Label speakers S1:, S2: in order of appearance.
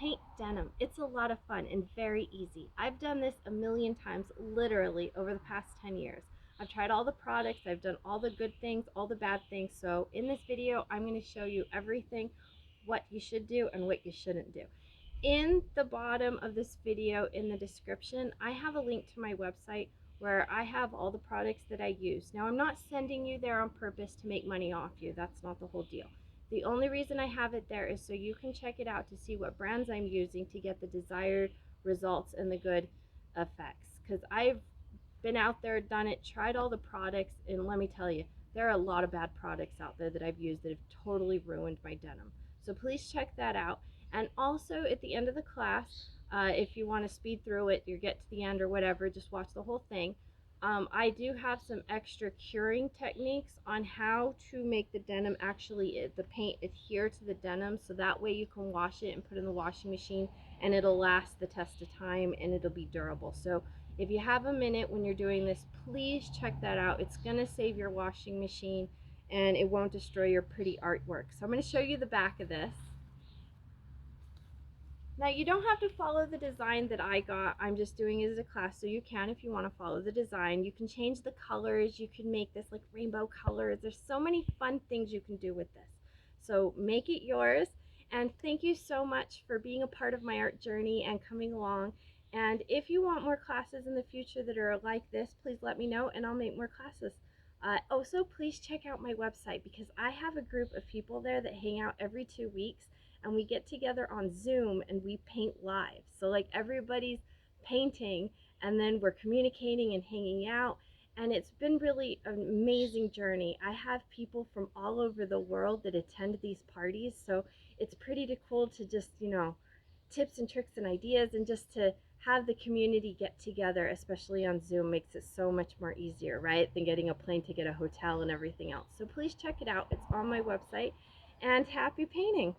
S1: Paint Denim. It's a lot of fun and very easy. I've done this a million times literally over the past 10 years. I've tried all the products, I've done all the good things, all the bad things. So in this video, I'm going to show you everything, what you should do and what you shouldn't do. In the bottom of this video, in the description, I have a link to my website where I have all the products that I use. Now, I'm not sending you there on purpose to make money off you. That's not the whole deal. The only reason I have it there is so you can check it out to see what brands I'm using to get the desired results and the good effects. Because I've been out there, done it, tried all the products, and let me tell you, there are a lot of bad products out there that I've used that have totally ruined my denim. So please check that out. And also at the end of the class, if you want to speed through it, you get to the end or whatever, just watch the whole thing. I do have some extra curing techniques on how to make the denim actually, the paint adhere to the denim, so that way you can wash it and put it in the washing machine and it'll last the test of time and it'll be durable. So if you have a minute when you're doing this, please check that out. It's going to save your washing machine and it won't destroy your pretty artwork. So I'm going to show you the back of this. Now you don't have to follow the design that I got. I'm just doing it as a class, so you can if you want to follow the design. You can change the colors. You can make this like rainbow colors. There's so many fun things you can do with this. So make it yours. And thank you so much for being a part of my art journey and coming along. And if you want more classes in the future that are like this, please let me know and I'll make more classes. Also, please check out my website because I have a group of people there that hang out every 2 weeks and we get together on Zoom and we paint live. So like everybody's painting and then we're communicating and hanging out. And it's been really an amazing journey. I have people from all over the world that attend these parties. So it's pretty cool to just, tips and tricks and ideas and just to have the community get together, especially on Zoom, makes it so much more easier, right? Than getting a plane ticket, a hotel, and everything else. So please check it out. It's on my website. And happy painting.